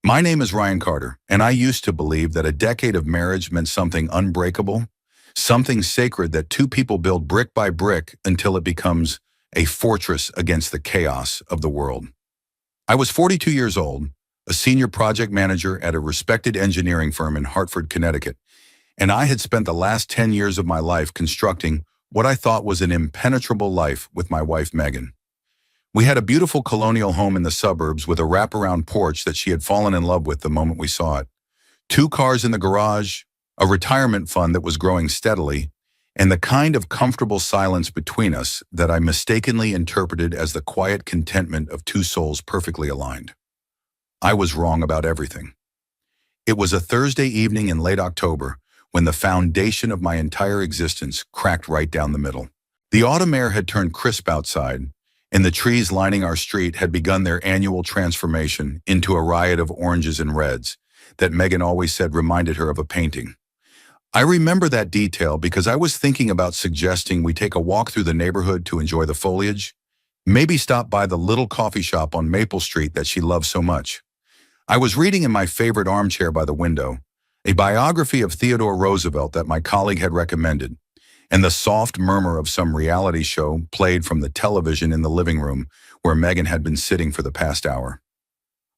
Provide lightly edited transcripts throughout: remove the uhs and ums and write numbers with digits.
My name is Ryan Carter, and I used to believe that a decade of marriage meant something unbreakable, something sacred that two people build brick by brick until it becomes a fortress against the chaos of the world. I was 42 years old, a senior project manager at a respected engineering firm in Hartford, Connecticut, and I had spent the last 10 years of my life constructing what I thought was an impenetrable life with my wife, Megan. We had a beautiful colonial home in the suburbs with a wraparound porch that she had fallen in love with the moment we saw it. Two cars in the garage, a retirement fund that was growing steadily, and the kind of comfortable silence between us that I mistakenly interpreted as the quiet contentment of two souls perfectly aligned. I was wrong about everything. It was a Thursday evening in late October when the foundation of my entire existence cracked right down the middle. The autumn air had turned crisp outside, and the trees lining our street had begun their annual transformation into a riot of oranges and reds that Megan always said reminded her of a painting. I remember that detail because I was thinking about suggesting we take a walk through the neighborhood to enjoy the foliage, maybe stop by the little coffee shop on Maple Street that she loved so much. I was reading in my favorite armchair by the window, a biography of Theodore Roosevelt that my colleague had recommended, and the soft murmur of some reality show played from the television in the living room where Megan had been sitting for the past hour.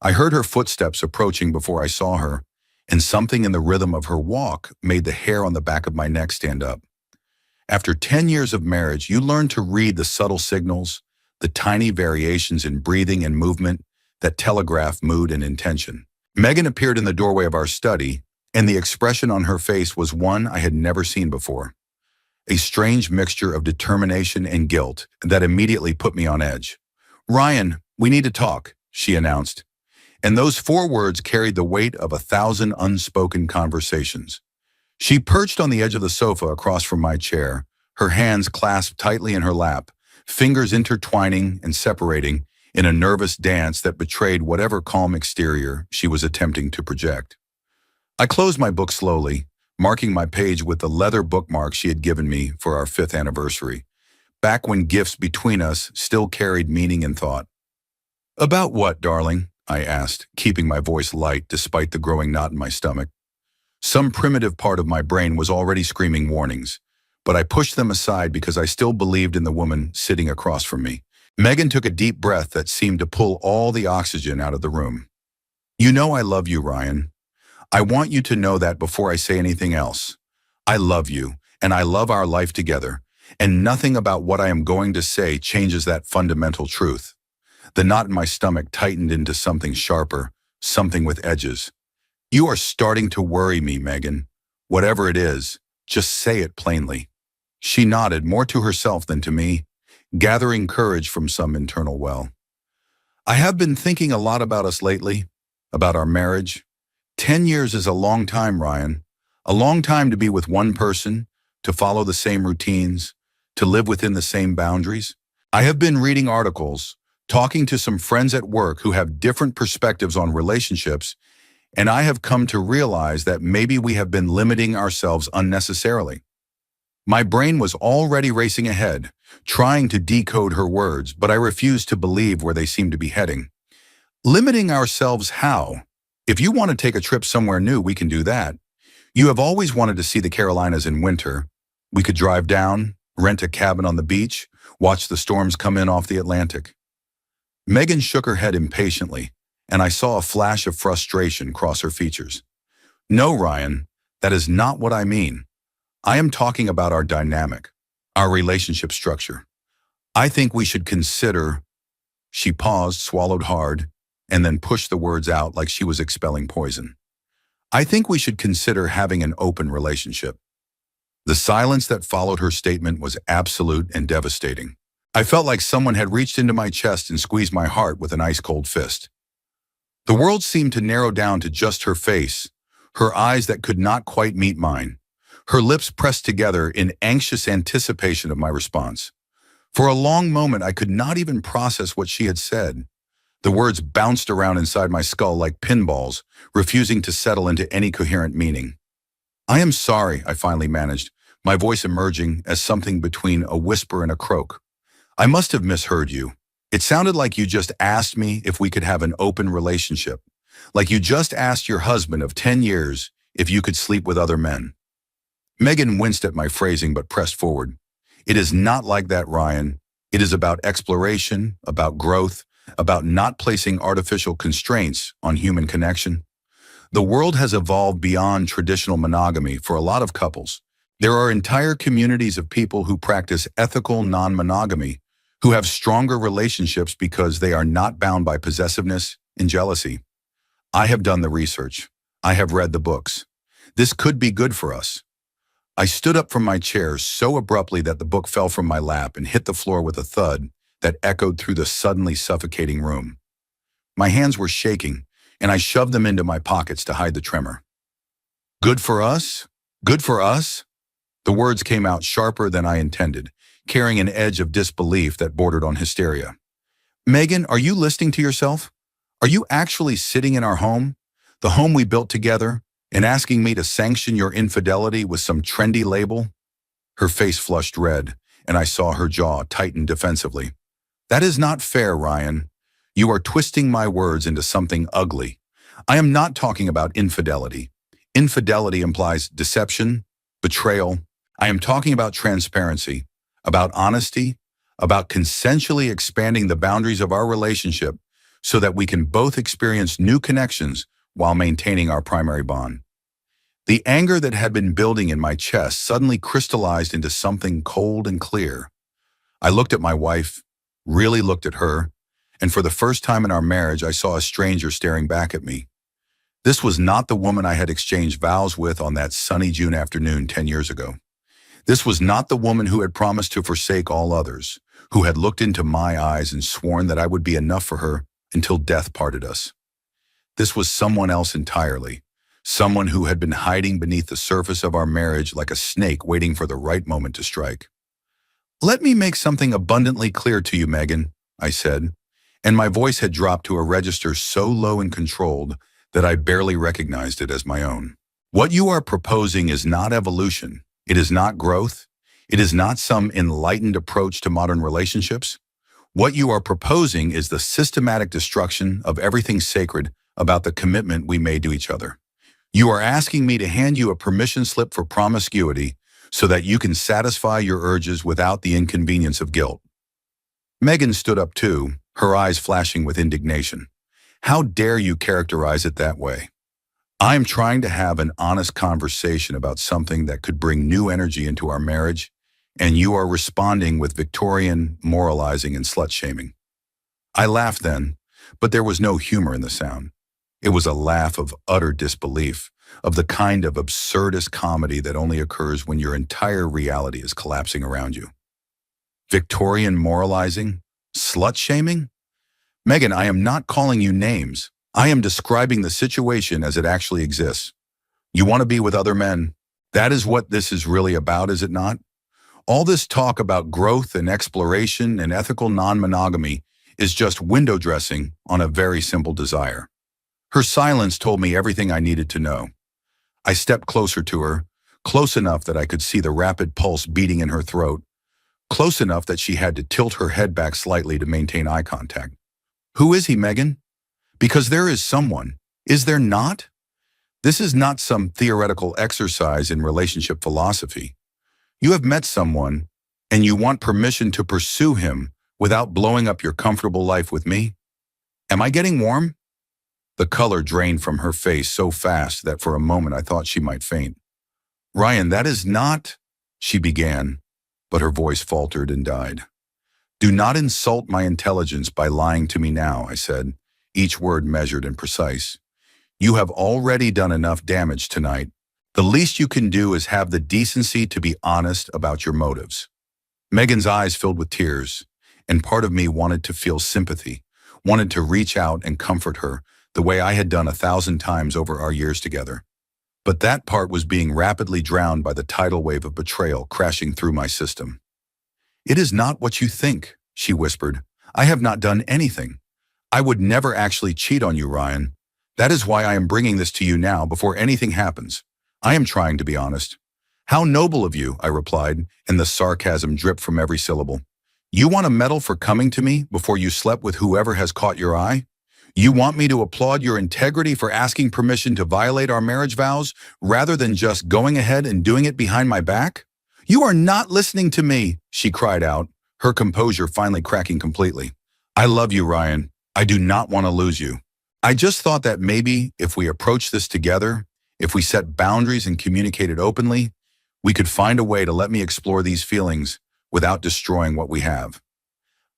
I heard her footsteps approaching before I saw her, and something in the rhythm of her walk made the hair on the back of my neck stand up. After 10 years of marriage, you learn to read the subtle signals, the tiny variations in breathing and movement that telegraph mood and intention. Megan appeared in the doorway of our study, and the expression on her face was one I had never seen before. A strange mixture of determination and guilt that immediately put me on edge. "Ryan, we need to talk," she announced. And those four words carried the weight of 1,000 unspoken conversations. She perched on the edge of the sofa across from my chair, her hands clasped tightly in her lap, fingers intertwining and separating in a nervous dance that betrayed whatever calm exterior she was attempting to project. I closed my book slowly, marking my page with the leather bookmark she had given me for our 5th anniversary, back when gifts between us still carried meaning and thought. "About what, darling?" I asked, keeping my voice light despite the growing knot in my stomach. Some primitive part of my brain was already screaming warnings, but I pushed them aside because I still believed in the woman sitting across from me. Megan took a deep breath that seemed to pull all the oxygen out of the room. "You know I love you, Ryan. I want you to know that before I say anything else. I love you, and I love our life together, and nothing about what I am going to say changes that fundamental truth." The knot in my stomach tightened into something sharper, something with edges. "You are starting to worry me, Megan. Whatever it is, just say it plainly." She nodded, more to herself than to me, gathering courage from some internal well. "I have been thinking a lot about us lately, about our marriage. 10 years is a long time, Ryan. A long time to be with one person, to follow the same routines, to live within the same boundaries. I have been reading articles, talking to some friends at work who have different perspectives on relationships, and I have come to realize that maybe we have been limiting ourselves unnecessarily." My brain was already racing ahead, trying to decode her words, but I refused to believe where they seemed to be heading. "Limiting ourselves how? If you want to take a trip somewhere new, we can do that. You have always wanted to see the Carolinas in winter. We could drive down, rent a cabin on the beach, watch the storms come in off the Atlantic." Megan shook her head impatiently, and I saw a flash of frustration cross her features. "No, Ryan, that is not what I mean. I am talking about our dynamic, our relationship structure. I think we should consider—" She paused, swallowed hard, and then pushed the words out like she was expelling poison. "I think we should consider having an open relationship." The silence that followed her statement was absolute and devastating. I felt like someone had reached into my chest and squeezed my heart with an ice-cold fist. The world seemed to narrow down to just her face, her eyes that could not quite meet mine, her lips pressed together in anxious anticipation of my response. For a long moment, I could not even process what she had said. The words bounced around inside my skull like pinballs, refusing to settle into any coherent meaning. "I am sorry," I finally managed, my voice emerging as something between a whisper and a croak. "I must have misheard you. It sounded like you just asked me if we could have an open relationship. Like you just asked your husband of 10 years if you could sleep with other men. Megan winced at my phrasing but pressed forward. It is not like that, Ryan. It is about exploration, about growth, about not placing artificial constraints on human connection. The world has evolved beyond traditional monogamy for a lot of couples. There are entire communities of people who practice ethical non-monogamy, who have stronger relationships because they are not bound by possessiveness and jealousy. I have done the research. I have read the books. This could be good for us. I stood up from my chair so abruptly that the book fell from my lap and hit the floor with a thud that echoed through the suddenly suffocating room. My hands were shaking, and I shoved them into my pockets to hide the tremor. Good for us? Good for us? The words came out sharper than I intended, carrying an edge of disbelief that bordered on hysteria. Megan, are you listening to yourself? Are you actually sitting in our home, the home we built together, and asking me to sanction your infidelity with some trendy label? Her face flushed red, and I saw her jaw tighten defensively. That is not fair, Ryan. You are twisting my words into something ugly. I am not talking about infidelity. Infidelity implies deception, betrayal. I am talking about transparency, about honesty, about consensually expanding the boundaries of our relationship so that we can both experience new connections while maintaining our primary bond. The anger that had been building in my chest suddenly crystallized into something cold and clear. I looked at my wife, really looked at her, and for the first time in our marriage, I saw a stranger staring back at me. This was not the woman I had exchanged vows with on that sunny June afternoon 10 years ago. This was not the woman who had promised to forsake all others, who had looked into my eyes and sworn that I would be enough for her until death parted us. This was someone else entirely, someone who had been hiding beneath the surface of our marriage like a snake waiting for the right moment to strike. Let me make something abundantly clear to you, Megan, I said, and my voice had dropped to a register so low and controlled that I barely recognized it as my own. What you are proposing is not evolution. It is not growth. It is not some enlightened approach to modern relationships. What you are proposing is the systematic destruction of everything sacred about the commitment we made to each other. You are asking me to hand you a permission slip for promiscuity so that you can satisfy your urges without the inconvenience of guilt. Megan stood up too, her eyes flashing with indignation. How dare you characterize it that way? I am trying to have an honest conversation about something that could bring new energy into our marriage, and you are responding with Victorian moralizing and slut-shaming. I laughed then, but there was no humor in the sound. It was a laugh of utter disbelief, of the kind of absurdist comedy that only occurs when your entire reality is collapsing around you. Victorian moralizing? Slut-shaming? Megan, I am not calling you names. I am describing the situation as it actually exists. You want to be with other men. That is what this is really about, is it not? All this talk about growth and exploration and ethical non-monogamy is just window dressing on a very simple desire. Her silence told me everything I needed to know. I stepped closer to her, close enough that I could see the rapid pulse beating in her throat, close enough that she had to tilt her head back slightly to maintain eye contact. Who is he, Megan? Because there is someone. Is there not? This is not some theoretical exercise in relationship philosophy. You have met someone, and you want permission to pursue him without blowing up your comfortable life with me? Am I getting warm? The color drained from her face so fast that for a moment I thought she might faint. Ryan, that is not, she began, but her voice faltered and died. Do not insult my intelligence by lying to me now, I said, each word measured and precise. You have already done enough damage tonight. The least you can do is have the decency to be honest about your motives. Megan's eyes filled with tears, and part of me wanted to feel sympathy, wanted to reach out and comfort her, the way I had done 1,000 times over our years together. But that part was being rapidly drowned by the tidal wave of betrayal crashing through my system. It is not what you think, she whispered. I have not done anything. I would never actually cheat on you, Ryan. That is why I am bringing this to you now before anything happens. I am trying to be honest. How noble of you, I replied, and the sarcasm dripped from every syllable. You want a medal for coming to me before you slept with whoever has caught your eye? You want me to applaud your integrity for asking permission to violate our marriage vows rather than just going ahead and doing it behind my back? You are not listening to me, she cried out, her composure finally cracking completely. I love you, Ryan. I do not want to lose you. I just thought that maybe if we approach this together, if we set boundaries and communicated openly, we could find a way to let me explore these feelings without destroying what we have.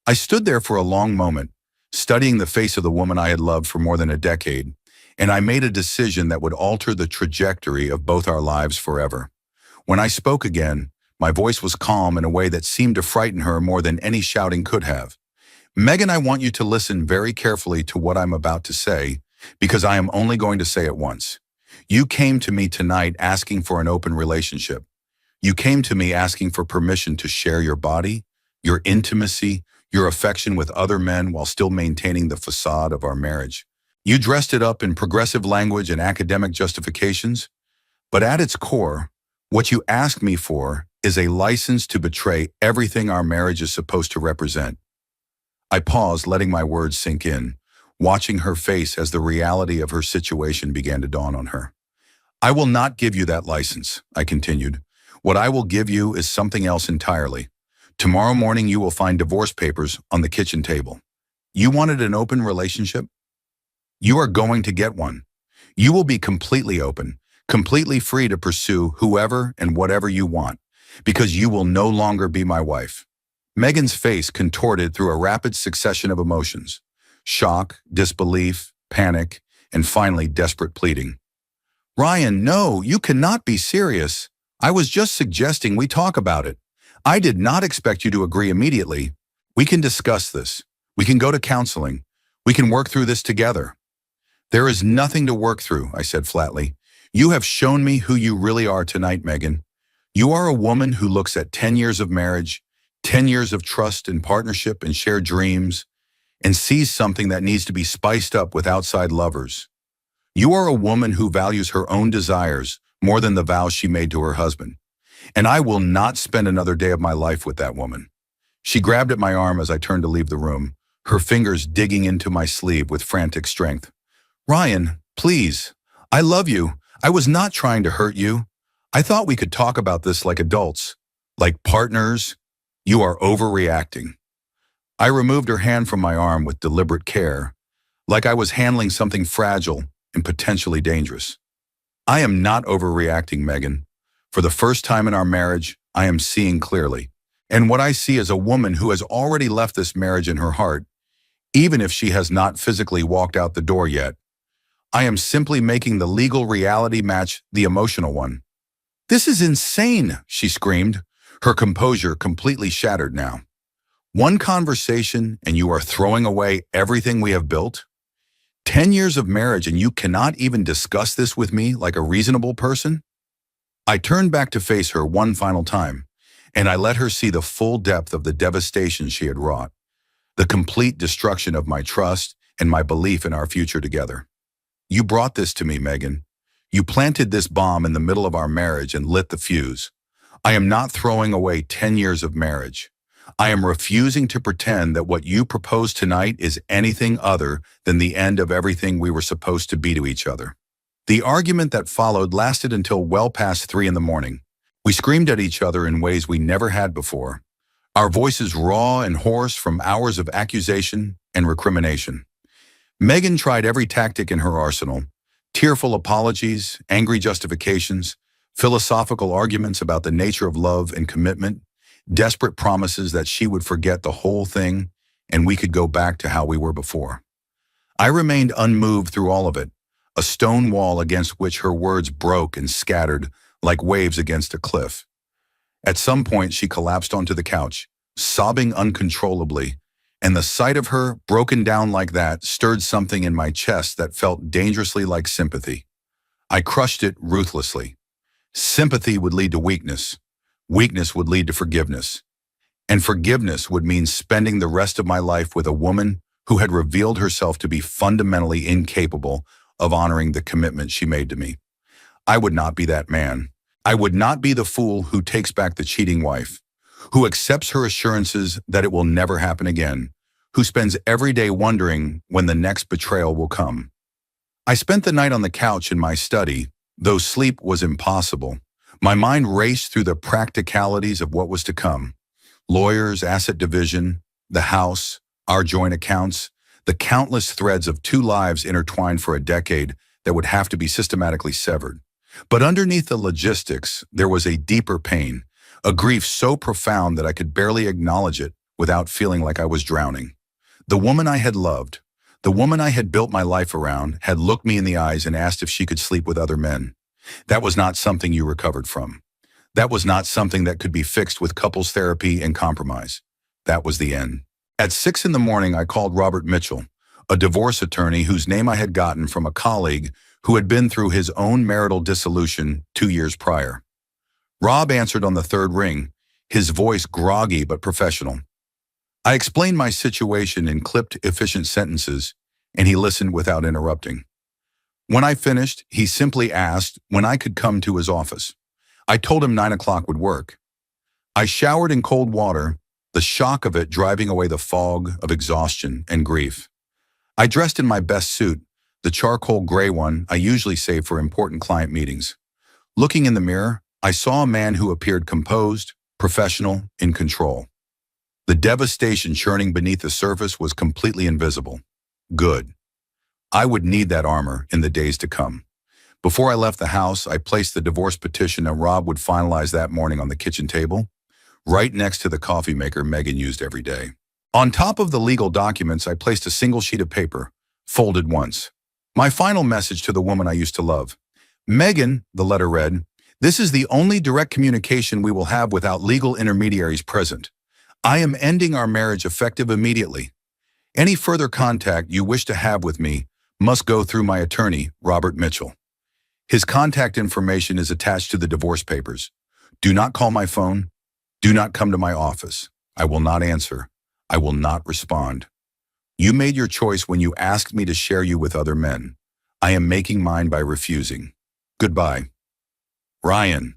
I stood there for a long moment, studying the face of the woman I had loved for more than a decade, and I made a decision that would alter the trajectory of both our lives forever. When I spoke again, my voice was calm in a way that seemed to frighten her more than any shouting could have. Megan, I want you to listen very carefully to what I'm about to say, because I am only going to say it once. You came to me tonight asking for an open relationship. You came to me asking for permission to share your body, your intimacy, your affection with other men while still maintaining the facade of our marriage. You dressed it up in progressive language and academic justifications, but at its core, what you asked me for is a license to betray everything our marriage is supposed to represent. I paused, letting my words sink in, watching her face as the reality of her situation began to dawn on her. I will not give you that license, I continued. What I will give you is something else entirely. Tomorrow morning you will find divorce papers on the kitchen table. You wanted an open relationship? You are going to get one. You will be completely open, completely free to pursue whoever and whatever you want, because you will no longer be my wife. Megan's face contorted through a rapid succession of emotions: shock, disbelief, panic, and finally desperate pleading. Ryan, no, you cannot be serious. I was just suggesting we talk about it. I did not expect you to agree immediately. We can discuss this. We can go to counseling. We can work through this together. There is nothing to work through, I said flatly. You have shown me who you really are tonight, Megan. You are a woman who looks at 10 years of marriage, 10 years of trust and partnership and shared dreams, and sees something that needs to be spiced up with outside lovers. You are a woman who values her own desires more than the vows she made to her husband. And I will not spend another day of my life with that woman. She grabbed at my arm as I turned to leave the room, her fingers digging into my sleeve with frantic strength. Ryan, please. I love you. I was not trying to hurt you. I thought we could talk about this like adults, like partners. You are overreacting. I removed her hand from my arm with deliberate care, like I was handling something fragile and potentially dangerous. I am not overreacting, Megan. For the first time in our marriage, I am seeing clearly. And what I see is a woman who has already left this marriage in her heart, even if she has not physically walked out the door yet. I am simply making the legal reality match the emotional one. This is insane, she screamed, her composure completely shattered now. One conversation and you are throwing away everything we have built? 10 years of marriage and you cannot even discuss this with me like a reasonable person? I turned back to face her one final time, and I let her see the full depth of the devastation she had wrought, the complete destruction of my trust and my belief in our future together. You brought this to me, Megan. You planted this bomb in the middle of our marriage and lit the fuse. I am not throwing away 10 years of marriage. I am refusing to pretend that what you propose tonight is anything other than the end of everything we were supposed to be to each other. The argument that followed lasted until well past 3 in the morning. We screamed at each other in ways we never had before, our voices raw and hoarse from hours of accusation and recrimination. Megan tried every tactic in her arsenal: tearful apologies, angry justifications, philosophical arguments about the nature of love and commitment, desperate promises that she would forget the whole thing and we could go back to how we were before. I remained unmoved through all of it, a stone wall against which her words broke and scattered like waves against a cliff. At some point, she collapsed onto the couch, sobbing uncontrollably, and the sight of her, broken down like that, stirred something in my chest that felt dangerously like sympathy. I crushed it ruthlessly. Sympathy would lead to weakness. Weakness would lead to forgiveness. And forgiveness would mean spending the rest of my life with a woman who had revealed herself to be fundamentally incapable of honoring the commitment she made to me. I would not be that man. I would not be the fool who takes back the cheating wife, who accepts her assurances that it will never happen again, who spends every day wondering when the next betrayal will come. I spent the night on the couch in my study, though sleep was impossible. My mind raced through the practicalities of what was to come. Lawyers, asset division, the house, our joint accounts, the countless threads of two lives intertwined for a decade that would have to be systematically severed. But underneath the logistics, there was a deeper pain, a grief so profound that I could barely acknowledge it without feeling like I was drowning. The woman I had loved, the woman I had built my life around, had looked me in the eyes and asked if she could sleep with other men. That was not something you recovered from. That was not something that could be fixed with couples therapy and compromise. That was the end. At 6 in the morning, I called Robert Mitchell, a divorce attorney whose name I had gotten from a colleague who had been through his own marital dissolution 2 years prior. Rob answered on the third ring, his voice groggy but professional. I explained my situation in clipped, efficient sentences, and he listened without interrupting. When I finished, he simply asked when I could come to his office. I told him 9 o'clock would work. I showered in cold water, the shock of it driving away the fog of exhaustion and grief. I dressed in my best suit, the charcoal gray one I usually save for important client meetings. Looking in the mirror, I saw a man who appeared composed, professional, in control. The devastation churning beneath the surface was completely invisible. Good. I would need that armor in the days to come. Before I left the house, I placed the divorce petition and Rob would finalize that morning on the kitchen table, right next to the coffee maker Megan used every day. On top of the legal documents, I placed a single sheet of paper, folded once. My final message to the woman I used to love. Megan, the letter read, "This is the only direct communication we will have without legal intermediaries present. I am ending our marriage effective immediately. Any further contact you wish to have with me must go through my attorney, Robert Mitchell. His contact information is attached to the divorce papers. Do not call my phone. Do not come to my office. I will not answer. I will not respond. You made your choice when you asked me to share you with other men. I am making mine by refusing. Goodbye. Ryan."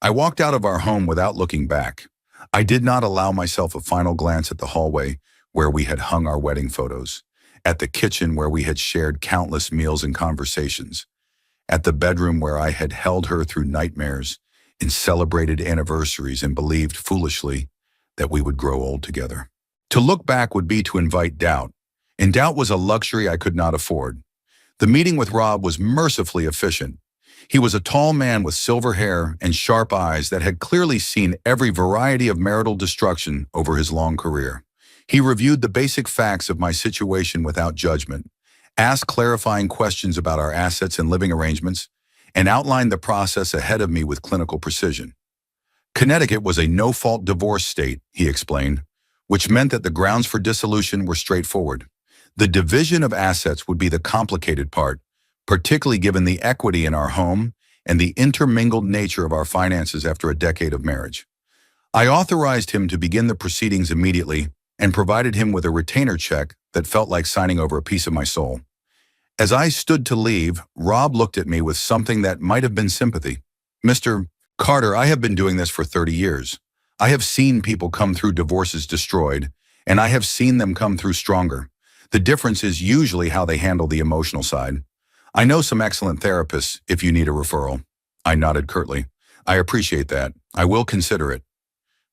I walked out of our home without looking back. I did not allow myself a final glance at the hallway where we had hung our wedding photos, at the kitchen where we had shared countless meals and conversations, at the bedroom where I had held her through nightmares and celebrated anniversaries and believed foolishly that we would grow old together. To look back would be to invite doubt, and doubt was a luxury I could not afford. The meeting with Rob was mercifully efficient. He was a tall man with silver hair and sharp eyes that had clearly seen every variety of marital destruction over his long career. He reviewed the basic facts of my situation without judgment, asked clarifying questions about our assets and living arrangements, and outlined the process ahead of me with clinical precision. Connecticut was a no-fault divorce state, he explained, which meant that the grounds for dissolution were straightforward. The division of assets would be the complicated part, particularly given the equity in our home and the intermingled nature of our finances after a decade of marriage. I authorized him to begin the proceedings immediately and provided him with a retainer check that felt like signing over a piece of my soul. As I stood to leave, Rob looked at me with something that might have been sympathy. "Mr. Carter, I have been doing this for 30 years. I have seen people come through divorces destroyed, and I have seen them come through stronger. The difference is usually how they handle the emotional side. I know some excellent therapists if you need a referral." I nodded curtly. "I appreciate that. I will consider it."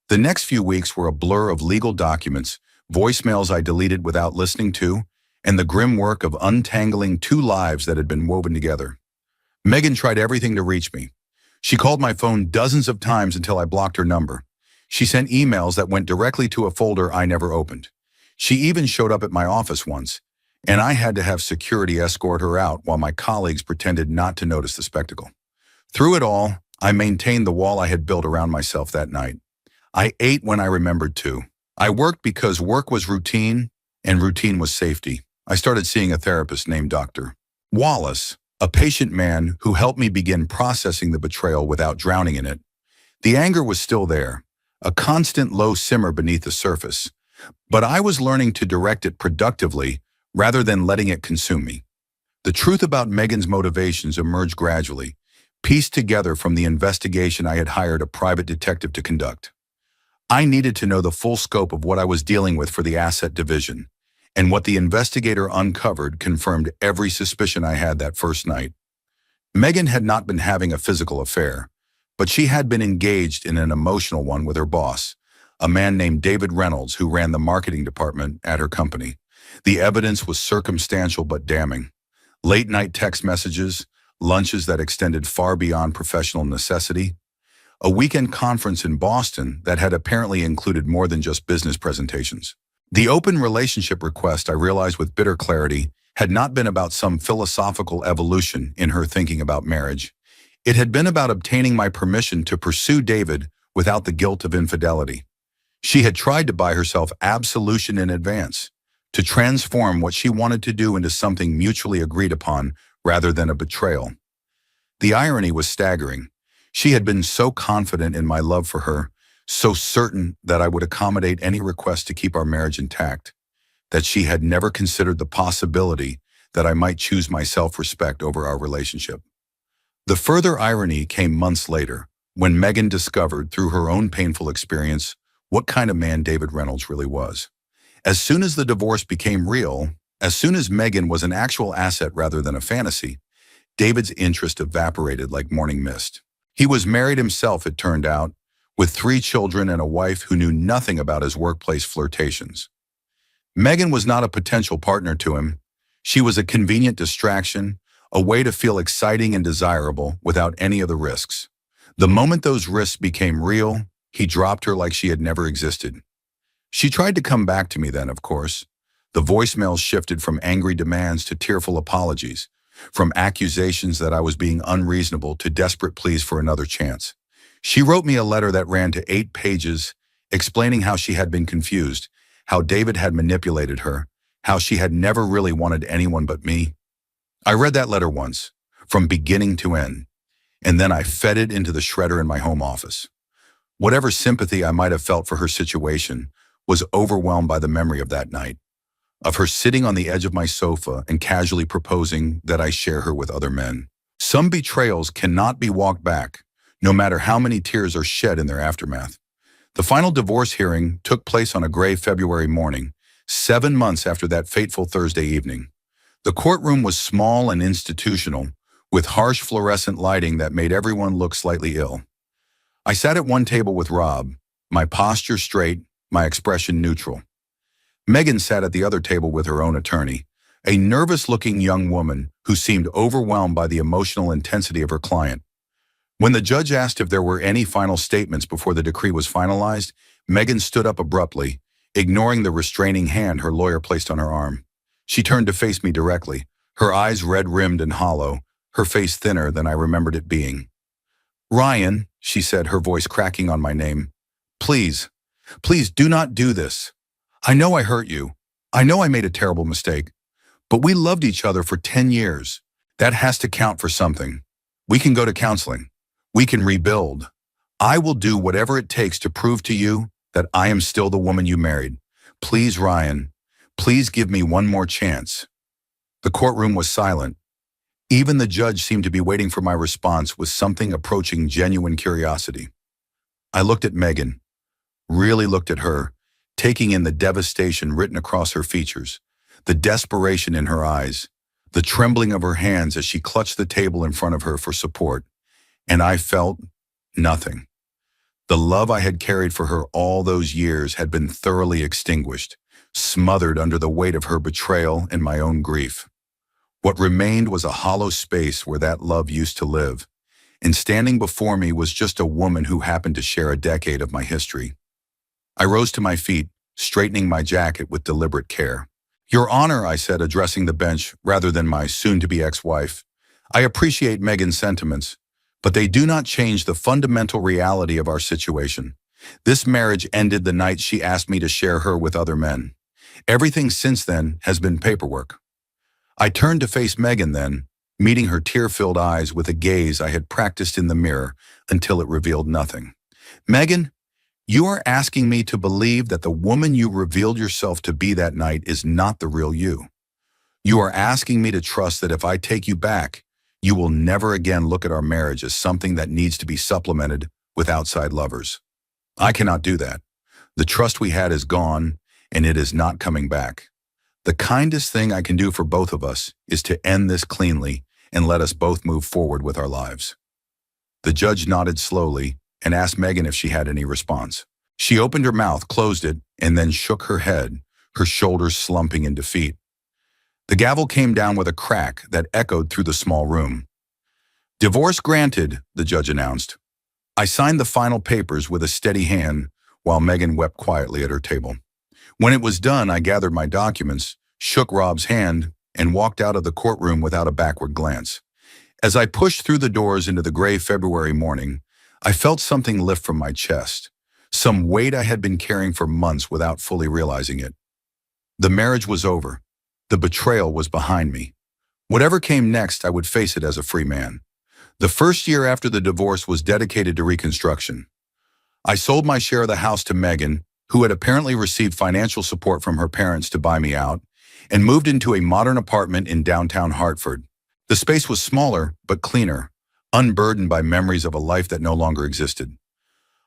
The next few weeks were a blur of legal documents, voicemails I deleted without listening to, and the grim work of untangling two lives that had been woven together. Megan tried everything to reach me. She called my phone dozens of times until I blocked her number. She sent emails that went directly to a folder I never opened. She even showed up at my office once, and I had to have security escort her out while my colleagues pretended not to notice the spectacle. Through it all, I maintained the wall I had built around myself that night. I ate when I remembered to. I worked because work was routine, and routine was safety. I started seeing a therapist named Dr. Wallace, a patient man who helped me begin processing the betrayal without drowning in it. The anger was still there, a constant low simmer beneath the surface, but I was learning to direct it productively rather than letting it consume me. The truth about Megan's motivations emerged gradually, pieced together from the investigation I had hired a private detective to conduct. I needed to know the full scope of what I was dealing with for the asset division, and what the investigator uncovered confirmed every suspicion I had that first night. Megan had not been having a physical affair, but she had been engaged in an emotional one with her boss, a man named David Reynolds who ran the marketing department at her company. The evidence was circumstantial but damning. Late-night text messages, lunches that extended far beyond professional necessity, a weekend conference in Boston that had apparently included more than just business presentations. The open relationship request, I realized with bitter clarity, had not been about some philosophical evolution in her thinking about marriage. It had been about obtaining my permission to pursue David without the guilt of infidelity. She had tried to buy herself absolution in advance, to transform what she wanted to do into something mutually agreed upon rather than a betrayal. The irony was staggering. She had been so confident in my love for her, so certain that I would accommodate any request to keep our marriage intact, that she had never considered the possibility that I might choose my self-respect over our relationship. The further irony came months later, when Megan discovered through her own painful experience what kind of man David Reynolds really was. As soon as the divorce became real, as soon as Megan was an actual asset rather than a fantasy, David's interest evaporated like morning mist. He was married himself, it turned out, with 3 children and a wife who knew nothing about his workplace flirtations. Megan was not a potential partner to him. She was a convenient distraction, a way to feel exciting and desirable without any of the risks. The moment those risks became real, he dropped her like she had never existed. She tried to come back to me then, of course. The voicemails shifted from angry demands to tearful apologies, from accusations that I was being unreasonable to desperate pleas for another chance. She wrote me a letter that ran to 8 pages, explaining how she had been confused, how David had manipulated her, how she had never really wanted anyone but me. I read that letter once, from beginning to end, and then I fed it into the shredder in my home office. Whatever sympathy I might have felt for her situation was overwhelmed by the memory of that night, of her sitting on the edge of my sofa and casually proposing that I share her with other men. Some betrayals cannot be walked back, no matter how many tears are shed in their aftermath. The final divorce hearing took place on a gray February morning, 7 months after that fateful Thursday evening. The courtroom was small and institutional, with harsh fluorescent lighting that made everyone look slightly ill. I sat at one table with Rob, my posture straight, my expression neutral. Megan sat at the other table with her own attorney, a nervous-looking young woman who seemed overwhelmed by the emotional intensity of her client. When the judge asked if there were any final statements before the decree was finalized, Megan stood up abruptly, ignoring the restraining hand her lawyer placed on her arm. She turned to face me directly, her eyes red-rimmed and hollow, her face thinner than I remembered it being. "Ryan," she said, her voice cracking on my name, "please, please do not do this. I know I hurt you. I know I made a terrible mistake. But we loved each other for 10 years. That has to count for something. We can go to counseling. We can rebuild. I will do whatever it takes to prove to you that I am still the woman you married. Please, Ryan, please give me one more chance." The courtroom was silent. Even the judge seemed to be waiting for my response with something approaching genuine curiosity. I looked at Megan, really looked at her, taking in the devastation written across her features, the desperation in her eyes, the trembling of her hands as she clutched the table in front of her for support, and I felt nothing. The love I had carried for her all those years had been thoroughly extinguished, smothered under the weight of her betrayal and my own grief. What remained was a hollow space where that love used to live, and standing before me was just a woman who happened to share a decade of my history. I rose to my feet, straightening my jacket with deliberate care. "Your Honor," I said, addressing the bench rather than my soon-to-be ex-wife, "I appreciate Megan's sentiments, but they do not change the fundamental reality of our situation. This marriage ended the night she asked me to share her with other men. Everything since then has been paperwork." I turned to face Megan then, meeting her tear-filled eyes with a gaze I had practiced in the mirror until it revealed nothing. "Megan, you are asking me to believe that the woman you revealed yourself to be that night is not the real you. You are asking me to trust that if I take you back, you will never again look at our marriage as something that needs to be supplemented with outside lovers. I cannot do that. The trust we had is gone, and it is not coming back. The kindest thing I can do for both of us is to end this cleanly and let us both move forward with our lives." The judge nodded slowly and asked Megan if she had any response. She opened her mouth, closed it, and then shook her head, her shoulders slumping in defeat. The gavel came down with a crack that echoed through the small room. "Divorce granted," the judge announced. I signed the final papers with a steady hand while Megan wept quietly at her table. When it was done, I gathered my documents, shook Rob's hand, and walked out of the courtroom without a backward glance. As I pushed through the doors into the gray February morning, I felt something lift from my chest, some weight I had been carrying for months without fully realizing it. The marriage was over. The betrayal was behind me. Whatever came next, I would face it as a free man. The first year after the divorce was dedicated to reconstruction. I sold my share of the house to Megan, who had apparently received financial support from her parents to buy me out, and moved into a modern apartment in downtown Hartford. The space was smaller, but cleaner, unburdened by memories of a life that no longer existed.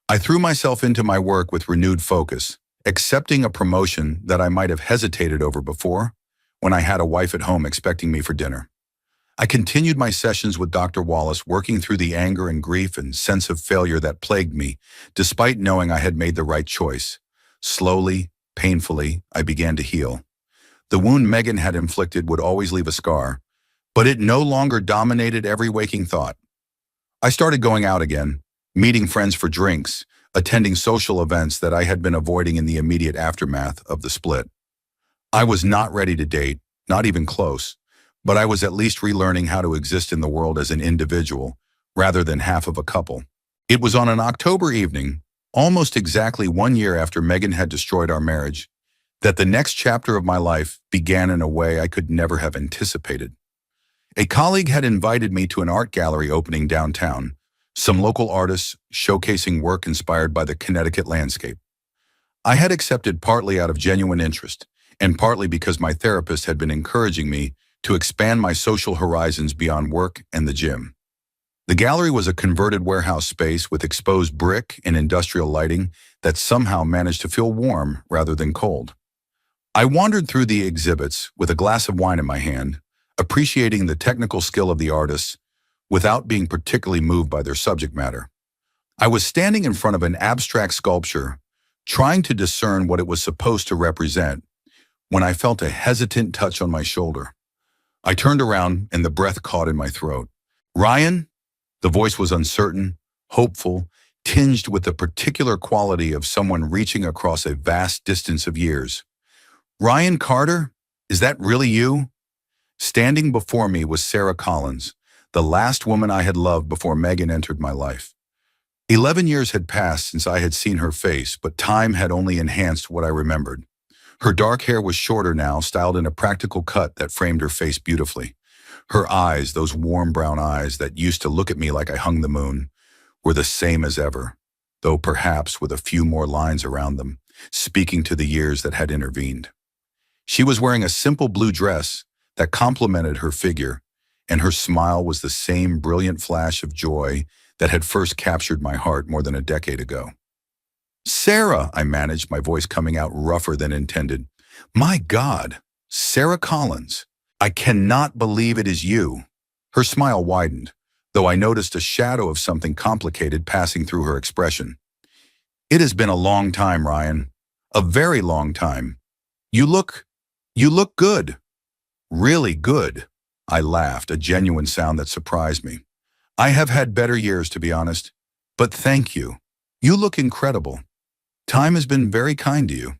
I threw myself into my work with renewed focus, accepting a promotion that I might have hesitated over before, when I had a wife at home expecting me for dinner. I continued my sessions with Dr. Wallace, working through the anger and grief and sense of failure that plagued me, despite knowing I had made the right choice. Slowly, painfully, I began to heal. The wound Megan had inflicted would always leave a scar, but it no longer dominated every waking thought. I started going out again, meeting friends for drinks, attending social events that I had been avoiding in the immediate aftermath of the split. I was not ready to date, not even close, but I was at least relearning how to exist in the world as an individual, rather than half of a couple. It was on an October evening, almost exactly 1 year after Megan had destroyed our marriage, that the next chapter of my life began in a way I could never have anticipated. A colleague had invited me to an art gallery opening downtown, some local artists showcasing work inspired by the Connecticut landscape. I had accepted partly out of genuine interest, and partly because my therapist had been encouraging me to expand my social horizons beyond work and the gym. The gallery was a converted warehouse space with exposed brick and industrial lighting that somehow managed to feel warm rather than cold. I wandered through the exhibits with a glass of wine in my hand, appreciating the technical skill of the artists without being particularly moved by their subject matter. I was standing in front of an abstract sculpture, trying to discern what it was supposed to represent, when I felt a hesitant touch on my shoulder. I turned around and the breath caught in my throat. "Ryan?" The voice was uncertain, hopeful, tinged with the particular quality of someone reaching across a vast distance of years. "Ryan Carter? Is that really you?" Standing before me was Sarah Collins, the last woman I had loved before Megan entered my life. 11 years had passed since I had seen her face, but time had only enhanced what I remembered. Her dark hair was shorter now, styled in a practical cut that framed her face beautifully. Her eyes, those warm brown eyes that used to look at me like I hung the moon, were the same as ever, though perhaps with a few more lines around them, speaking to the years that had intervened. She was wearing a simple blue dress that complemented her figure, and her smile was the same brilliant flash of joy that had first captured my heart more than a decade ago. "Sarah," I managed, my voice coming out rougher than intended. "My God, Sarah Collins. I cannot believe it is you." Her smile widened, though I noticed a shadow of something complicated passing through her expression. "It has been a long time, Ryan. A very long time. You look good. Really good." I laughed, a genuine sound that surprised me. "I have had better years, to be honest. But thank you. You look incredible. Time has been very kind to you."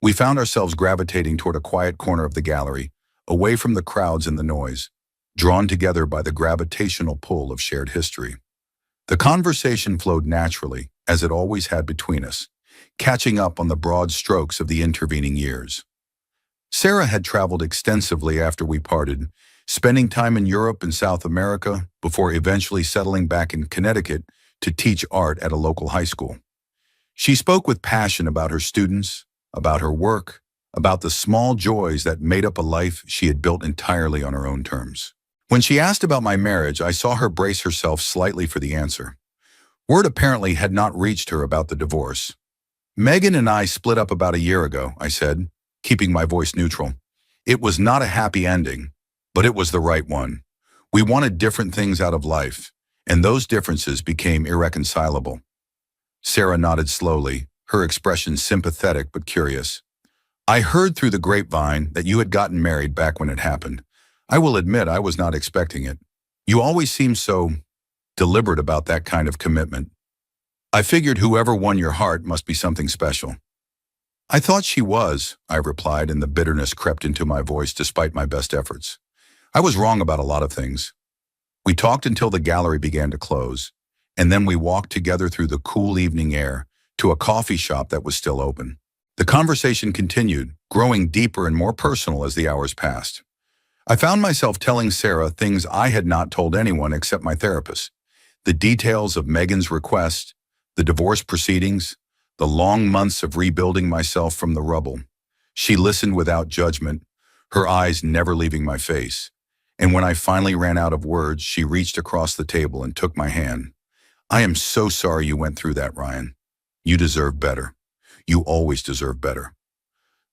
We found ourselves gravitating toward a quiet corner of the gallery, away from the crowds and the noise, drawn together by the gravitational pull of shared history. The conversation flowed naturally, as it always had between us, catching up on the broad strokes of the intervening years. Sarah had traveled extensively after we parted, spending time in Europe and South America before eventually settling back in Connecticut to teach art at a local high school. She spoke with passion about her students, about her work, about the small joys that made up a life she had built entirely on her own terms. When she asked about my marriage, I saw her brace herself slightly for the answer. Word apparently had not reached her about the divorce. Megan and I split up about a year ago, I said, keeping my voice neutral. It was not a happy ending, but it was the right one. We wanted different things out of life, and those differences became irreconcilable. Sarah nodded slowly, her expression sympathetic but curious. I heard through the grapevine that you had gotten married back when it happened. I will admit I was not expecting it. You always seem so deliberate about that kind of commitment. I figured whoever won your heart must be something special. I thought she was, I replied, and the bitterness crept into my voice despite my best efforts. I was wrong about a lot of things. We talked until the gallery began to close, and then we walked together through the cool evening air to a coffee shop that was still open. The conversation continued, growing deeper and more personal as the hours passed. I found myself telling Sarah things I had not told anyone except my therapist. The details of Megan's request, the divorce proceedings, the long months of rebuilding myself from the rubble. She listened without judgment, her eyes never leaving my face. And when I finally ran out of words, she reached across the table and took my hand. I am so sorry you went through that, Ryan. You deserve better. You always deserve better.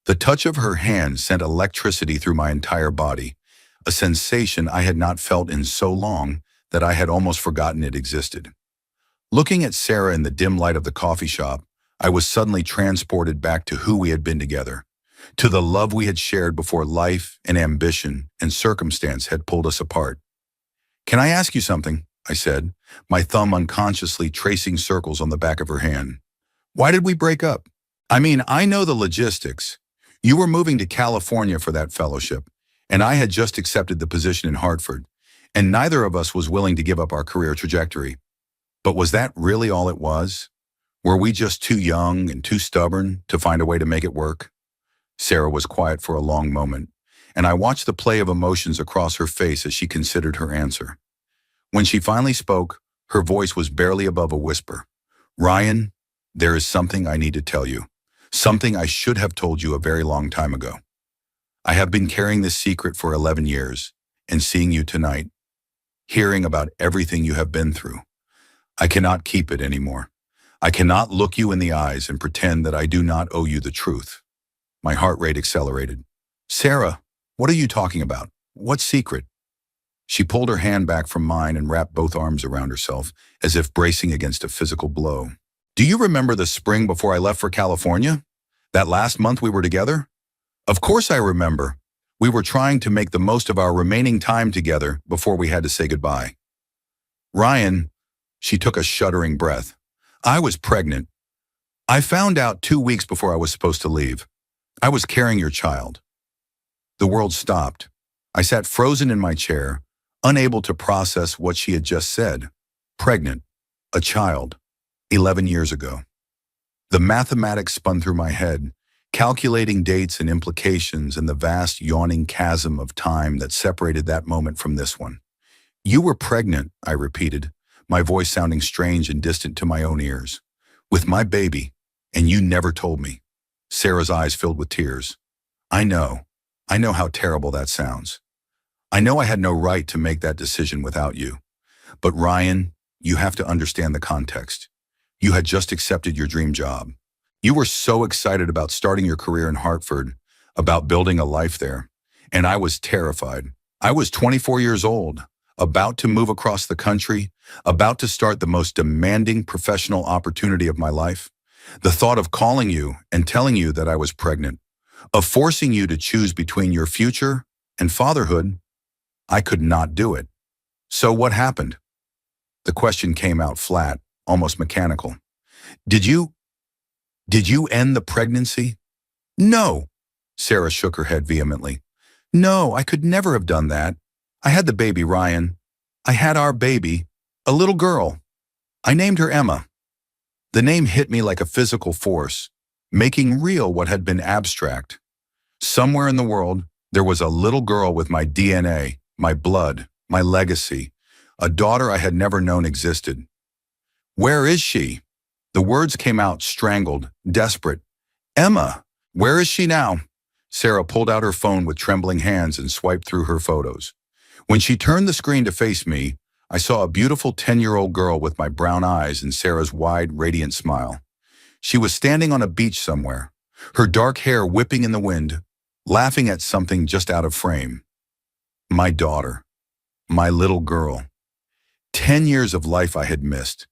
The touch of her hand sent electricity through my entire body, a sensation I had not felt in so long that I had almost forgotten it existed. Looking at Sarah in the dim light of the coffee shop, I was suddenly transported back to who we had been together, to the love we had shared before life and ambition and circumstance had pulled us apart. Can I ask you something? I said, my thumb unconsciously tracing circles on the back of her hand. Why did we break up? I mean, I know the logistics. You were moving to California for that fellowship, and I had just accepted the position in Hartford, and neither of us was willing to give up our career trajectory. But was that really all it was? Were we just too young and too stubborn to find a way to make it work? Sarah was quiet for a long moment, and I watched the play of emotions across her face as she considered her answer. When she finally spoke, her voice was barely above a whisper. Ryan, there is something I need to tell you. Something I should have told you a very long time ago. I have been carrying this secret for 11 years, and seeing you tonight, hearing about everything you have been through, I cannot keep it anymore. I cannot look you in the eyes and pretend that I do not owe you the truth. My heart rate accelerated. Sarah, what are you talking about? What secret? She pulled her hand back from mine and wrapped both arms around herself, as if bracing against a physical blow. Do you remember the spring before I left for California? That last month we were together? Of course I remember. We were trying to make the most of our remaining time together before we had to say goodbye. Ryan, she took a shuddering breath. I was pregnant. I found out 2 weeks before I was supposed to leave. I was carrying your child. The world stopped. I sat frozen in my chair, unable to process what she had just said. Pregnant. A child. 11 years ago. The mathematics spun through my head, calculating dates and implications in the vast yawning chasm of time that separated that moment from this one. You were pregnant, I repeated, my voice sounding strange and distant to my own ears. With my baby, and you never told me. Sarah's eyes filled with tears. I know how terrible that sounds. I know I had no right to make that decision without you. But Ryan, you have to understand the context. You had just accepted your dream job. You were so excited about starting your career in Hartford, about building a life there. And I was terrified. I was 24 years old, about to move across the country, about to start the most demanding professional opportunity of my life. The thought of calling you and telling you that I was pregnant, of forcing you to choose between your future and fatherhood, I could not do it. So what happened? The question came out flat, almost mechanical. Did you end the pregnancy? No. Sarah shook her head vehemently. No, I could never have done that. I had the baby, Ryan. I had our baby, a little girl. I named her Emma. The name hit me like a physical force, making real what had been abstract. Somewhere in the world, there was a little girl with my DNA, my blood, my legacy, a daughter I had never known existed. Where is she? The words came out strangled, desperate. Emma, where is she now? Sarah pulled out her phone with trembling hands and swiped through her photos. When she turned the screen to face me, I saw a beautiful 10-year-old girl with my brown eyes and Sarah's wide, radiant smile. She was standing on a beach somewhere, her dark hair whipping in the wind, laughing at something just out of frame. My daughter, my little girl. 10 years of life I had missed.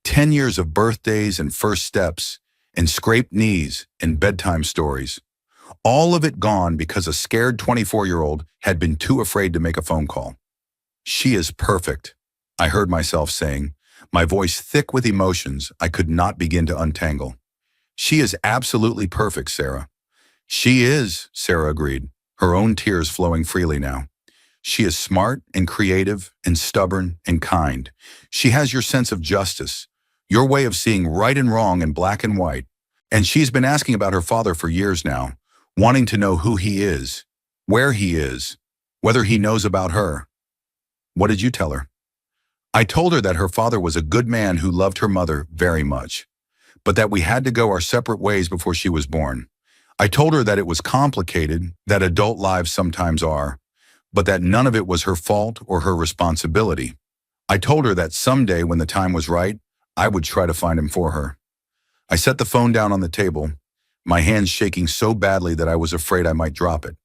10 years of birthdays and first steps and scraped knees and bedtime stories. All of it gone because a scared 24-year-old had been too afraid to make a phone call. She is perfect, I heard myself saying, my voice thick with emotions I could not begin to untangle. She is absolutely perfect, Sarah. She is, Sarah agreed, her own tears flowing freely now. She is smart and creative and stubborn and kind. She has your sense of justice, your way of seeing right and wrong in black and white. And she's been asking about her father for years now, wanting to know who he is, where he is, whether he knows about her. What did you tell her? I told her that her father was a good man who loved her mother very much, but that we had to go our separate ways before she was born. I told her that it was complicated, that adult lives sometimes are, but that none of it was her fault or her responsibility. I told her that someday when the time was right, I would try to find him for her. I set the phone down on the table, my hands shaking so badly that I was afraid I might drop it.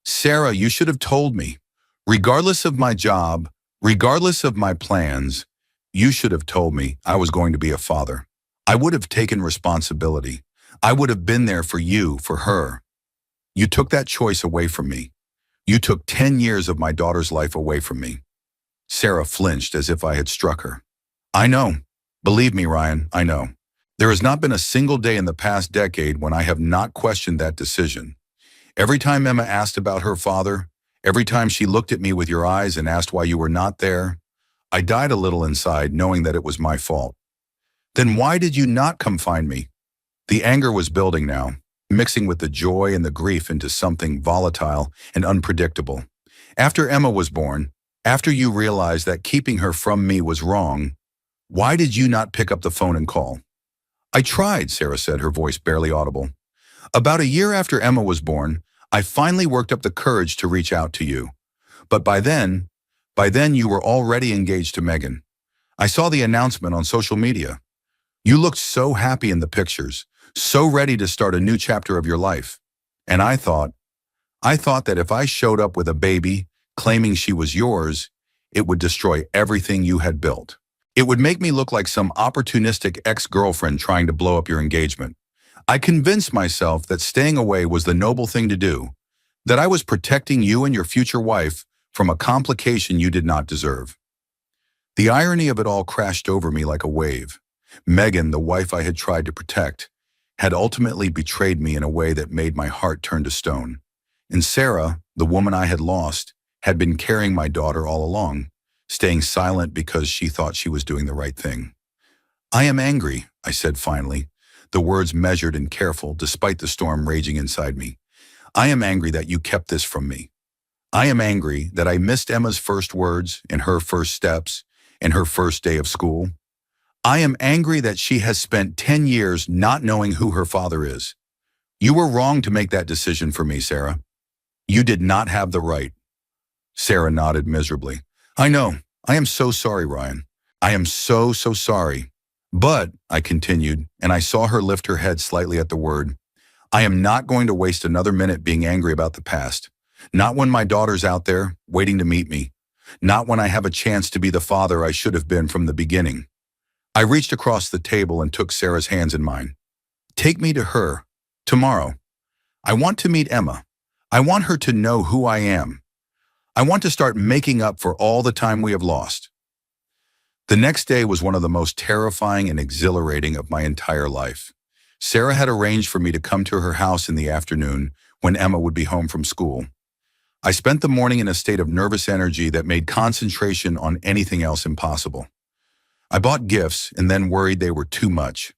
Sarah, you should have told me. Regardless of my job, regardless of my plans, you should have told me I was going to be a father. I would have taken responsibility. I would have been there for you, for her. You took that choice away from me. You took 10 years of my daughter's life away from me. Sarah flinched as if I had struck her. I know. Believe me, Ryan, I know. There has not been a single day in the past decade when I have not questioned that decision. Every time Emma asked about her father, every time she looked at me with your eyes and asked why you were not there, I died a little inside knowing that it was my fault. Then why did you not come find me? The anger was building now, mixing with the joy and the grief into something volatile and unpredictable. After Emma was born, after you realized that keeping her from me was wrong, why did you not pick up the phone and call? I tried, Sarah said, her voice barely audible. About a year after Emma was born, I finally worked up the courage to reach out to you. But by then you were already engaged to Megan. I saw the announcement on social media. You looked so happy in the pictures, so ready to start a new chapter of your life. And I thought that if I showed up with a baby, claiming she was yours, it would destroy everything you had built. It would make me look like some opportunistic ex-girlfriend trying to blow up your engagement. I convinced myself that staying away was the noble thing to do, that I was protecting you and your future wife from a complication you did not deserve. The irony of it all crashed over me like a wave. Megan, the wife I had tried to protect, had ultimately betrayed me in a way that made my heart turn to stone. And Sarah, the woman I had lost, had been carrying my daughter all along, staying silent because she thought she was doing the right thing. I am angry, I said finally, the words measured and careful despite the storm raging inside me. I am angry that you kept this from me. I am angry that I missed Emma's first words and her first steps and her first day of school. I am angry that she has spent 10 years not knowing who her father is. You were wrong to make that decision for me, Sarah. You did not have the right. Sarah nodded miserably. I know. I am so sorry, Ryan. I am so sorry. But, I continued, and I saw her lift her head slightly at the word, I am not going to waste another minute being angry about the past. Not when my daughter's out there, waiting to meet me. Not when I have a chance to be the father I should have been from the beginning. I reached across the table and took Sarah's hands in mine. Take me to her, tomorrow. I want to meet Emma. I want her to know who I am. I want to start making up for all the time we have lost. The next day was one of the most terrifying and exhilarating of my entire life. Sarah had arranged for me to come to her house in the afternoon when Emma would be home from school. I spent the morning in a state of nervous energy that made concentration on anything else impossible. I bought gifts and then worried they were too much.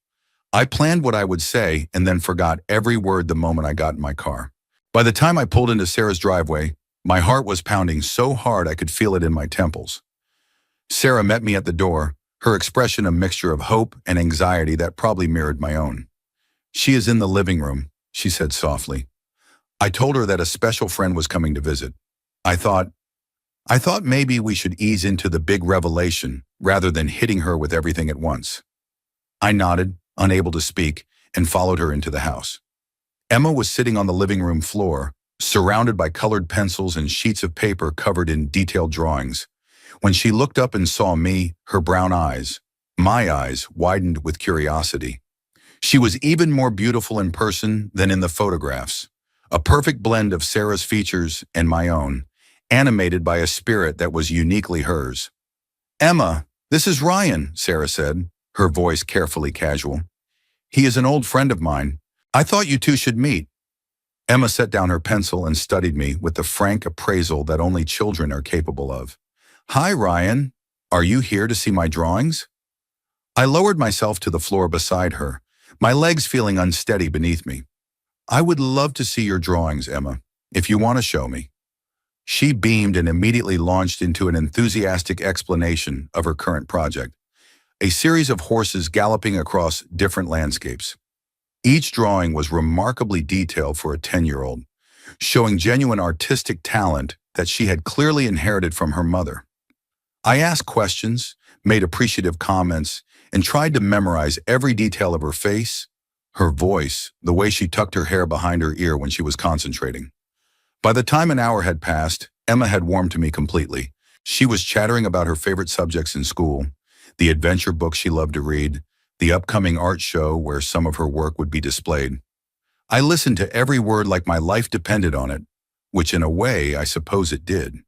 I planned what I would say and then forgot every word the moment I got in my car. By the time I pulled into Sarah's driveway, my heart was pounding so hard I could feel it in my temples. Sarah met me at the door, her expression a mixture of hope and anxiety that probably mirrored my own. She is in the living room, she said softly. I told her that a special friend was coming to visit. I thought maybe we should ease into the big revelation rather than hitting her with everything at once. I nodded, unable to speak, and followed her into the house. Emma was sitting on the living room floor, surrounded by colored pencils and sheets of paper covered in detailed drawings. When she looked up and saw me, her brown eyes, my eyes, widened with curiosity. She was even more beautiful in person than in the photographs, a perfect blend of Sarah's features and my own, animated by a spirit that was uniquely hers. "Emma, this is Ryan," Sarah said, her voice carefully casual. "He is an old friend of mine. I thought you two should meet." Emma set down her pencil and studied me with the frank appraisal that only children are capable of. "Hi, Ryan. Are you here to see my drawings?" I lowered myself to the floor beside her, my legs feeling unsteady beneath me. "I would love to see your drawings, Emma, if you want to show me." She beamed and immediately launched into an enthusiastic explanation of her current project, a series of horses galloping across different landscapes. Each drawing was remarkably detailed for a 10-year-old, showing genuine artistic talent that she had clearly inherited from her mother. I asked questions, made appreciative comments, and tried to memorize every detail of her face, her voice, the way she tucked her hair behind her ear when she was concentrating. By the time an hour had passed, Emma had warmed to me completely. She was chattering about her favorite subjects in school, the adventure books she loved to read, the upcoming art show where some of her work would be displayed. I listened to every word like my life depended on it, which in a way I suppose it did.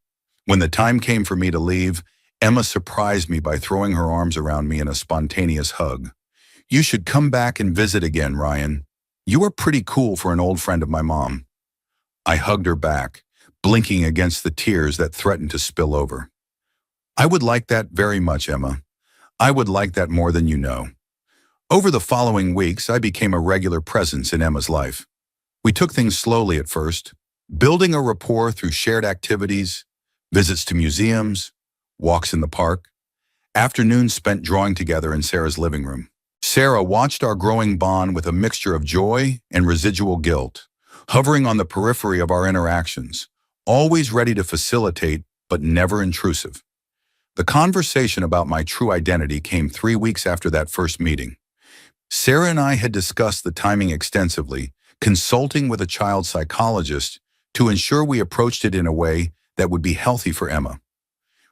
When the time came for me to leave, Emma surprised me by throwing her arms around me in a spontaneous hug. "You should come back and visit again, Ryan. You are pretty cool for an old friend of my mom." I hugged her back, blinking against the tears that threatened to spill over. "I would like that very much, Emma. I would like that more than you know." Over the following weeks, I became a regular presence in Emma's life. We took things slowly at first, building a rapport through shared activities, visits to museums, walks in the park, afternoons spent drawing together in Sarah's living room. Sarah watched our growing bond with a mixture of joy and residual guilt, hovering on the periphery of our interactions, always ready to facilitate but never intrusive. The conversation about my true identity came 3 weeks after that first meeting. Sarah and I had discussed the timing extensively, consulting with a child psychologist to ensure we approached it in a way that would be healthy for Emma.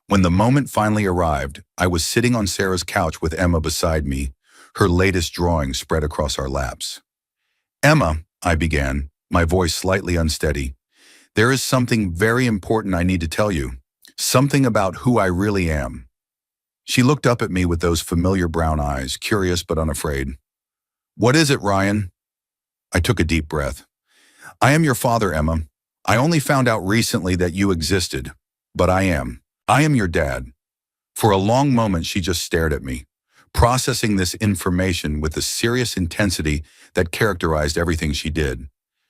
When the moment finally arrived, I was sitting on Sarah's couch with Emma beside me, her latest drawing spread across our laps. "Emma," I began, my voice slightly unsteady, "there is something very important I need to tell you, something about who I really am." She looked up at me with those familiar brown eyes, curious but unafraid. "What is it, Ryan?" I took a deep breath. "I am your father, Emma. I only found out recently that you existed, but I am. I am your dad." For a long moment, she just stared at me, processing this information with the serious intensity that characterized everything she did.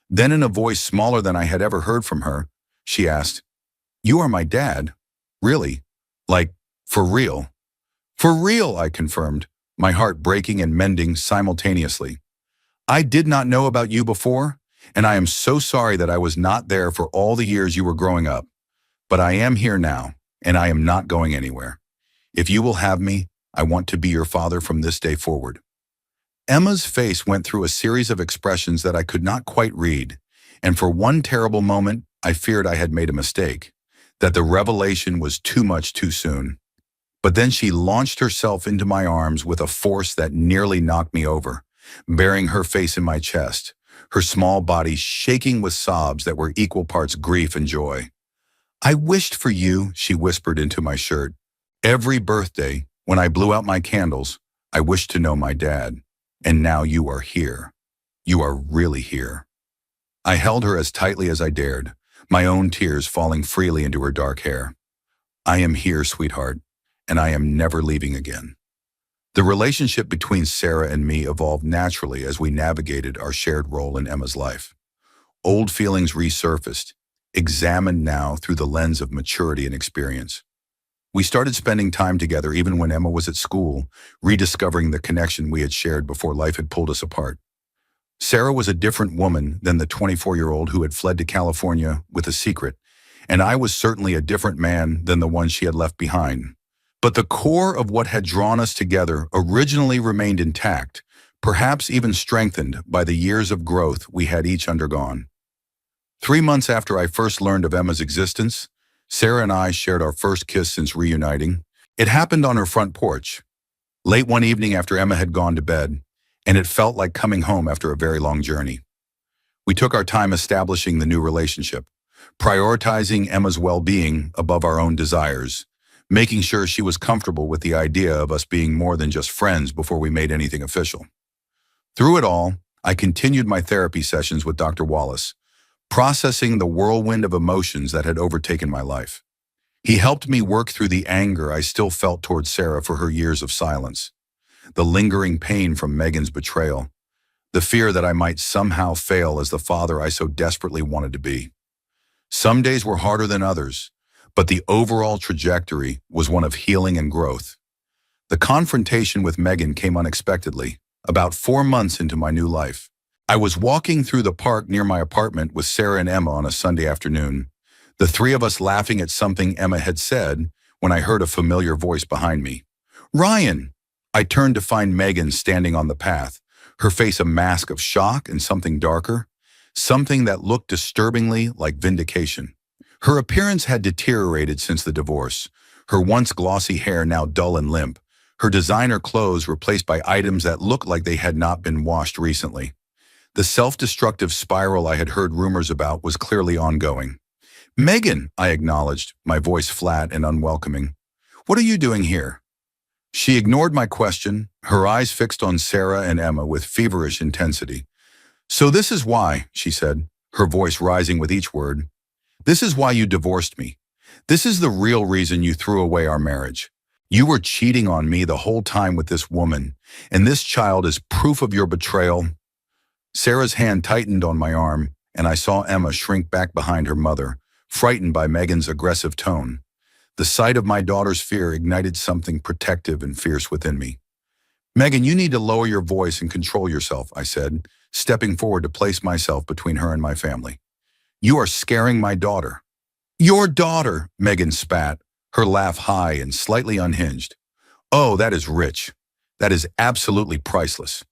Then in a voice smaller than I had ever heard from her, she asked, "You are my dad? Really? Like, for real?" "For real," I confirmed, my heart breaking and mending simultaneously. "I did not know about you before, and I am so sorry that I was not there for all the years you were growing up. But I am here now, and I am not going anywhere. If you will have me, I want to be your father from this day forward." Emma's face went through a series of expressions that I could not quite read, and for one terrible moment, I feared I had made a mistake, that the revelation was too much too soon. But then she launched herself into my arms with a force that nearly knocked me over, burying her face in my chest, her small body shaking with sobs that were equal parts grief and joy. "I wished for you," she whispered into my shirt. "Every birthday, when I blew out my candles, I wished to know my dad. And now you are here. You are really here." I held her as tightly as I dared, my own tears falling freely into her dark hair. "I am here, sweetheart, and I am never leaving again." The relationship between Sarah and me evolved naturally as we navigated our shared role in Emma's life. Old feelings resurfaced, examined now through the lens of maturity and experience. We started spending time together even when Emma was at school, rediscovering the connection we had shared before life had pulled us apart. Sarah was a different woman than the 24-year-old who had fled to California with a secret, and I was certainly a different man than the one she had left behind. But the core of what had drawn us together originally remained intact, perhaps even strengthened by the years of growth we had each undergone. 3 months after I first learned of Emma's existence, Sarah and I shared our first kiss since reuniting. It happened on her front porch, late one evening after Emma had gone to bed, and it felt like coming home after a very long journey. We took our time establishing the new relationship, prioritizing Emma's well-being above our own desires, making sure she was comfortable with the idea of us being more than just friends before we made anything official. Through it all, I continued my therapy sessions with Dr. Wallace, processing the whirlwind of emotions that had overtaken my life. He helped me work through the anger I still felt towards Sarah for her years of silence, the lingering pain from Megan's betrayal, the fear that I might somehow fail as the father I so desperately wanted to be. Some days were harder than others, but the overall trajectory was one of healing and growth. The confrontation with Megan came unexpectedly, about 4 months into my new life. I was walking through the park near my apartment with Sarah and Emma on a Sunday afternoon, the three of us laughing at something Emma had said when I heard a familiar voice behind me. "Ryan!" I turned to find Megan standing on the path, her face a mask of shock and something darker, something that looked disturbingly like vindication. Her appearance had deteriorated since the divorce, her once glossy hair now dull and limp, her designer clothes replaced by items that looked like they had not been washed recently. The self-destructive spiral I had heard rumors about was clearly ongoing. "Megan," I acknowledged, my voice flat and unwelcoming. "What are you doing here?" She ignored my question, her eyes fixed on Sarah and Emma with feverish intensity. "So this is why," she said, her voice rising with each word. "This is why you divorced me. This is the real reason you threw away our marriage. You were cheating on me the whole time with this woman, and this child is proof of your betrayal." Sarah's hand tightened on my arm, and I saw Emma shrink back behind her mother, frightened by Megan's aggressive tone. The sight of my daughter's fear ignited something protective and fierce within me. "Megan, you need to lower your voice and control yourself," I said, stepping forward to place myself between her and my family. "You are scaring my daughter." "Your daughter," Megan spat, her laugh high and slightly unhinged. "Oh, that is rich. That is absolutely priceless.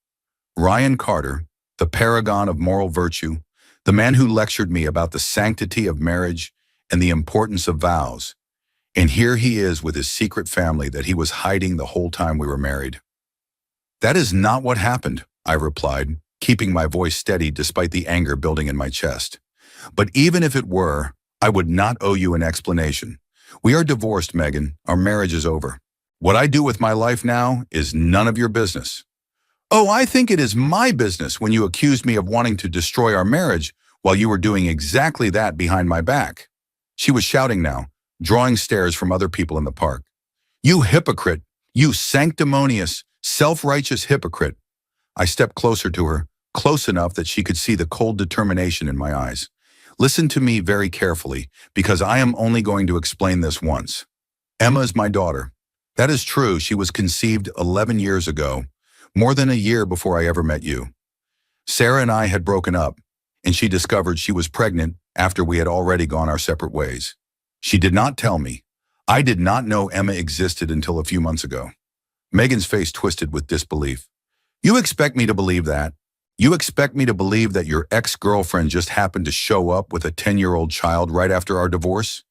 Ryan Carter, the paragon of moral virtue, the man who lectured me about the sanctity of marriage and the importance of vows. And here he is with his secret family that he was hiding the whole time we were married." "That is not what happened," I replied, keeping my voice steady despite the anger building in my chest. "But even if it were, I would not owe you an explanation. We are divorced, Megan. Our marriage is over. What I do with my life now is none of your business." "Oh, I think it is my business when you accused me of wanting to destroy our marriage while you were doing exactly that behind my back." She was shouting now, drawing stares from other people in the park. "You hypocrite! You sanctimonious, self-righteous hypocrite!" I stepped closer to her, close enough that she could see the cold determination in my eyes. "Listen to me very carefully, because I am only going to explain this once. Emma is my daughter. That is true, she was conceived 11 years ago, more than a year before I ever met you. Sarah and I had broken up, and she discovered she was pregnant after we had already gone our separate ways. She did not tell me. I did not know Emma existed until a few months ago." Megan's face twisted with disbelief. "You expect me to believe that? You expect me to believe that your ex-girlfriend just happened to show up with a 10-year-old child right after our divorce?"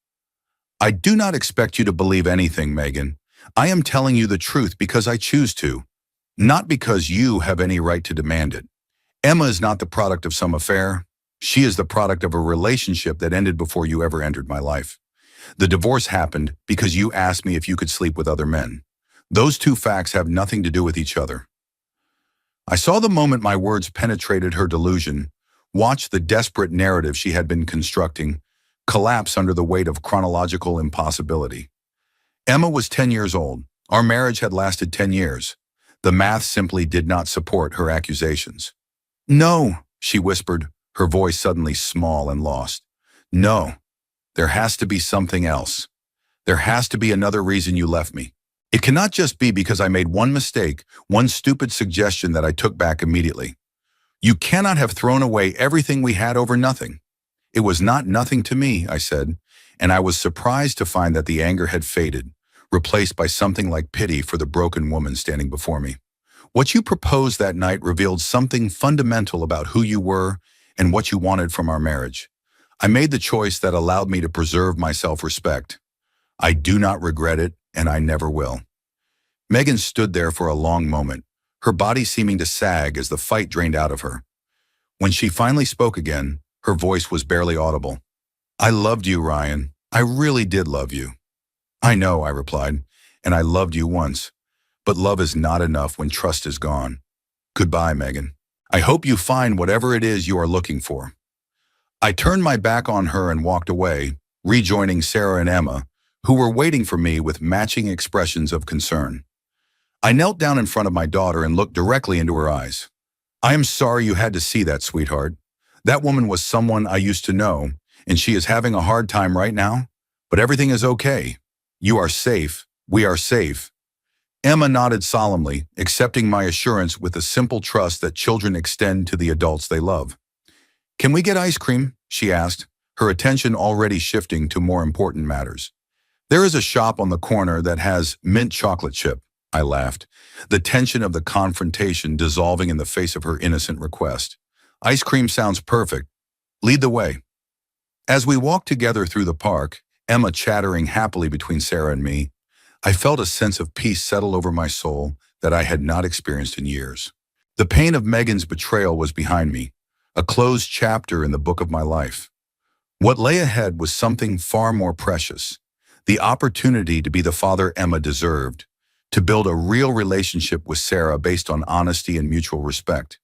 "I do not expect you to believe anything, Megan. I am telling you the truth because I choose to, not because you have any right to demand it. Emma is not the product of some affair. She is the product of a relationship that ended before you ever entered my life. The divorce happened because you asked me if you could sleep with other men. Those two facts have nothing to do with each other." I saw the moment my words penetrated her delusion, watched the desperate narrative she had been constructing collapse under the weight of chronological impossibility. Emma was 10 years old. Our marriage had lasted 10 years. The math simply did not support her accusations. "No," she whispered, her voice suddenly small and lost. "No. There has to be something else. There has to be another reason you left me. It cannot just be because I made one mistake, one stupid suggestion that I took back immediately. You cannot have thrown away everything we had over nothing." "It was not nothing to me," I said, and I was surprised to find that the anger had faded, replaced by something like pity for the broken woman standing before me. What you proposed that night revealed something fundamental about who you were and what you wanted from our marriage. I made the choice that allowed me to preserve my self-respect. I do not regret it, and I never will. Megan stood there for a long moment, her body seeming to sag as the fight drained out of her. When she finally spoke again, her voice was barely audible. I loved you, Ryan. I really did love you. I know, I replied, and I loved you once. But love is not enough when trust is gone. Goodbye, Megan. I hope you find whatever it is you are looking for. I turned my back on her and walked away, rejoining Sarah and Emma, who were waiting for me with matching expressions of concern. I knelt down in front of my daughter and looked directly into her eyes. I am sorry you had to see that, sweetheart. That woman was someone I used to know, and she is having a hard time right now, but everything is okay. You are safe. We are safe. Emma nodded solemnly, accepting my assurance with the simple trust that children extend to the adults they love. Can we get ice cream? She asked, her attention already shifting to more important matters. There is a shop on the corner that has mint chocolate chip, I laughed, the tension of the confrontation dissolving in the face of her innocent request. Ice cream sounds perfect. Lead the way. As we walked together through the park, Emma chattering happily between Sarah and me, I felt a sense of peace settle over my soul that I had not experienced in years. The pain of Megan's betrayal was behind me, a closed chapter in the book of my life. What lay ahead was something far more precious, the opportunity to be the father Emma deserved, to build a real relationship with Sarah based on honesty and mutual respect,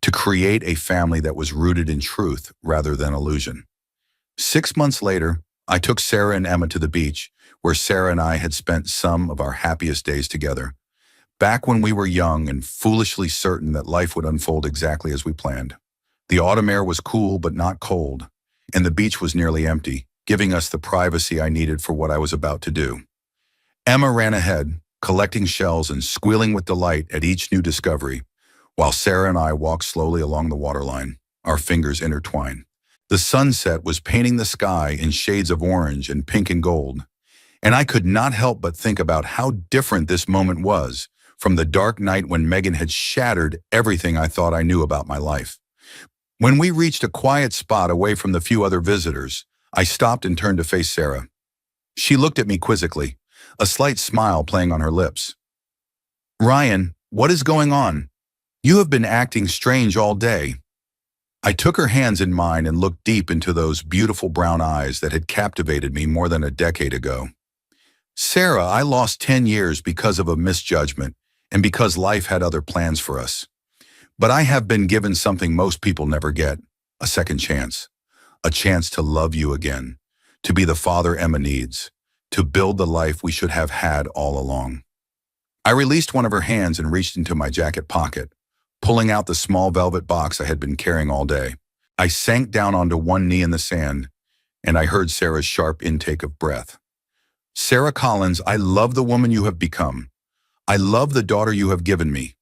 to create a family that was rooted in truth rather than illusion. 6 months later, I took Sarah and Emma to the beach, where Sarah and I had spent some of our happiest days together, back when we were young and foolishly certain that life would unfold exactly as we planned. The autumn air was cool but not cold, and the beach was nearly empty, giving us the privacy I needed for what I was about to do. Emma ran ahead, collecting shells and squealing with delight at each new discovery, while Sarah and I walked slowly along the waterline, our fingers intertwined. The sunset was painting the sky in shades of orange and pink and gold, and I could not help but think about how different this moment was from the dark night when Megan had shattered everything I thought I knew about my life. When we reached a quiet spot away from the few other visitors, I stopped and turned to face Sarah. She looked at me quizzically, a slight smile playing on her lips. Ryan, what is going on? You have been acting strange all day. I took her hands in mine and looked deep into those beautiful brown eyes that had captivated me more than a decade ago. Sarah, I lost 10 years because of a misjudgment and because life had other plans for us. But I have been given something most people never get, a second chance. A chance to love you again, to be the father Emma needs, to build the life we should have had all along. I released one of her hands and reached into my jacket pocket, pulling out the small velvet box I had been carrying all day. I sank down onto one knee in the sand, and I heard Sarah's sharp intake of breath. Sarah Collins, I love the woman you have become. I love the daughter you have given me.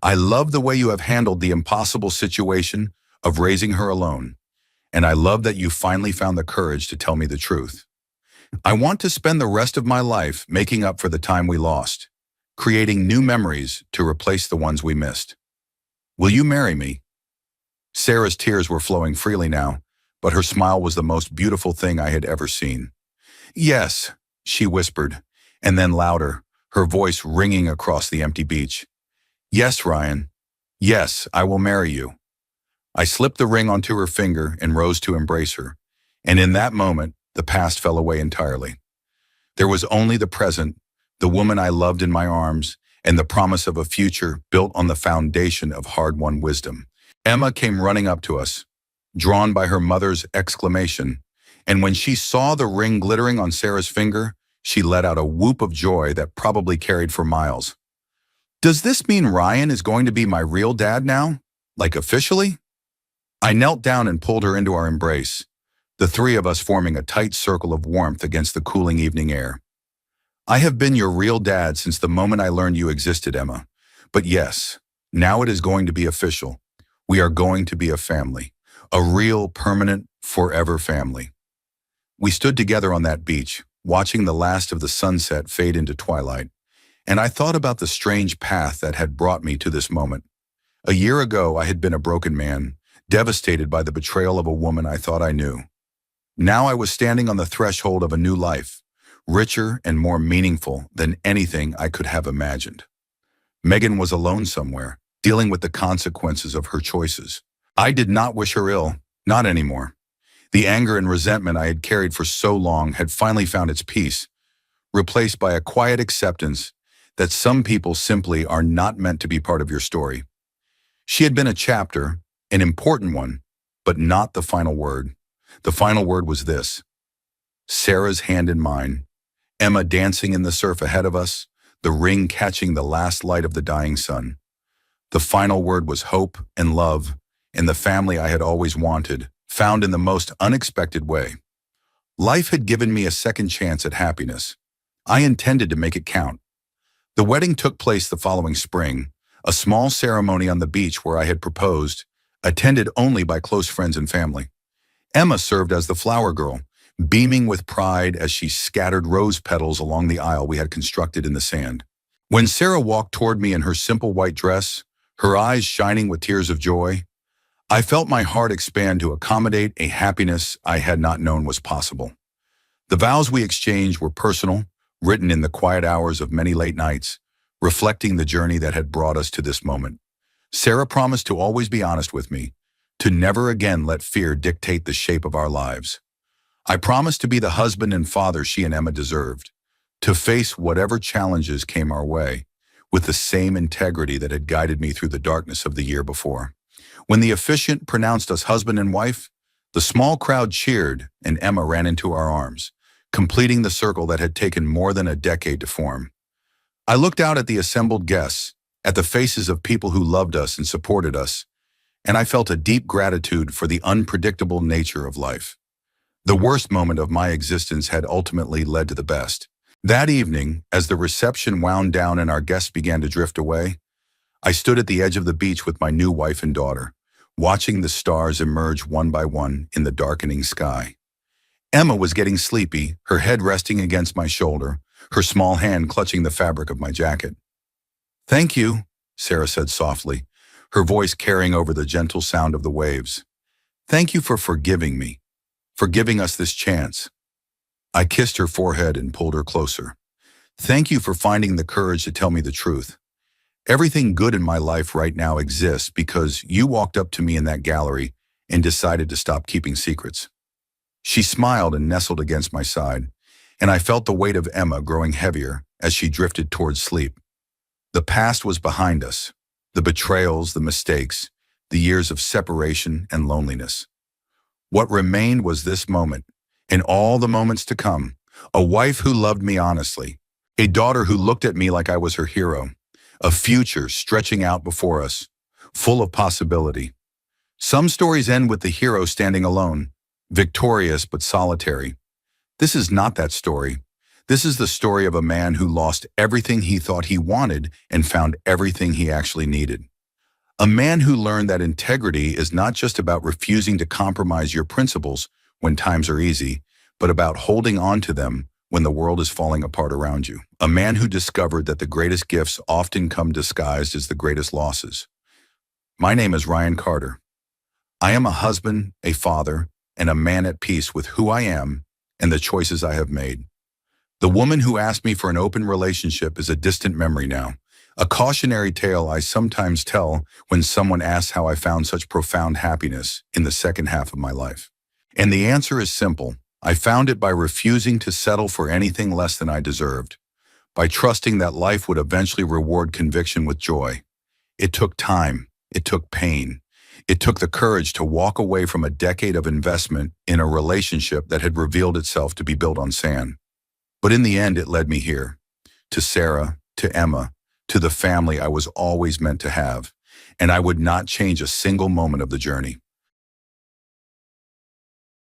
I love the way you have handled the impossible situation of raising her alone. And I love that you finally found the courage to tell me the truth. I want to spend the rest of my life making up for the time we lost, creating new memories to replace the ones we missed. Will you marry me? Sarah's tears were flowing freely now, but her smile was the most beautiful thing I had ever seen. Yes, she whispered, and then louder, her voice ringing across the empty beach. Yes, Ryan. Yes, I will marry you. I slipped the ring onto her finger and rose to embrace her, and in that moment, the past fell away entirely. There was only the present, the woman I loved in my arms, and the promise of a future built on the foundation of hard-won wisdom. Emma came running up to us, drawn by her mother's exclamation, and when she saw the ring glittering on Sarah's finger, she let out a whoop of joy that probably carried for miles. Does this mean Ryan is going to be my real dad now? Like officially? I knelt down and pulled her into our embrace, the three of us forming a tight circle of warmth against the cooling evening air. I have been your real dad since the moment I learned you existed, Emma. But yes, now it is going to be official. We are going to be a family, a real, permanent, forever family. We stood together on that beach, watching the last of the sunset fade into twilight, And I thought about the strange path that had brought me to this moment. A year ago, I had been a broken man, devastated by the betrayal of a woman I thought I knew. Now I was standing on the threshold of a new life, richer and more meaningful than anything I could have imagined. Megan was alone somewhere, dealing with the consequences of her choices. I did not wish her ill, not anymore. The anger and resentment I had carried for so long had finally found its peace, replaced by a quiet acceptance that some people simply are not meant to be part of your story. She had been a chapter, an important one, but not the final word. The final word was this: Sarah's hand in mine, Emma dancing in the surf ahead of us, the ring catching the last light of the dying sun. The final word was hope and love, and the family I had always wanted, found in the most unexpected way. Life had given me a second chance at happiness. I intended to make it count. The wedding took place the following spring, a small ceremony on the beach where I had proposed, attended only by close friends and family. Emma served as the flower girl, beaming with pride as she scattered rose petals along the aisle we had constructed in the sand. When Sarah walked toward me in her simple white dress, her eyes shining with tears of joy, I felt my heart expand to accommodate a happiness I had not known was possible. The vows we exchanged were personal, written in the quiet hours of many late nights, reflecting the journey that had brought us to this moment. Sarah promised to always be honest with me, to never again let fear dictate the shape of our lives. I promised to be the husband and father she and Emma deserved, to face whatever challenges came our way, with the same integrity that had guided me through the darkness of the year before. When the officiant pronounced us husband and wife, the small crowd cheered and Emma ran into our arms, completing the circle that had taken more than a decade to form. I looked out at the assembled guests, at the faces of people who loved us and supported us, and I felt a deep gratitude for the unpredictable nature of life. The worst moment of my existence had ultimately led to the best. That evening, as the reception wound down and our guests began to drift away, I stood at the edge of the beach with my new wife and daughter, watching the stars emerge one by one in the darkening sky. Emma was getting sleepy, her head resting against my shoulder, her small hand clutching the fabric of my jacket. "Thank you," Sarah said softly, her voice carrying over the gentle sound of the waves. "Thank you for forgiving me, for giving us this chance." I kissed her forehead and pulled her closer. "Thank you for finding the courage to tell me the truth. Everything good in my life right now exists because you walked up to me in that gallery and decided to stop keeping secrets." She smiled and nestled against my side, and I felt the weight of Emma growing heavier as she drifted towards sleep. The past was behind us, the betrayals, the mistakes, the years of separation and loneliness. What remained was this moment, and all the moments to come, a wife who loved me honestly, a daughter who looked at me like I was her hero, a future stretching out before us, full of possibility. Some stories end with the hero standing alone, victorious but solitary. This is not that story. This is the story of a man who lost everything he thought he wanted and found everything he actually needed. A man who learned that integrity is not just about refusing to compromise your principles when times are easy, but about holding on to them when the world is falling apart around you. A man who discovered that the greatest gifts often come disguised as the greatest losses. My name is Ryan Carter. I am a husband, a father, and a man at peace with who I am and the choices I have made. The woman who asked me for an open relationship is a distant memory now, a cautionary tale I sometimes tell when someone asks how I found such profound happiness in the second half of my life. And the answer is simple. I found it by refusing to settle for anything less than I deserved, by trusting that life would eventually reward conviction with joy. It took time. It took pain. It took the courage to walk away from a decade of investment in a relationship that had revealed itself to be built on sand. But in the end, it led me here, to Sarah, to Emma, to the family I was always meant to have, and I would not change a single moment of the journey.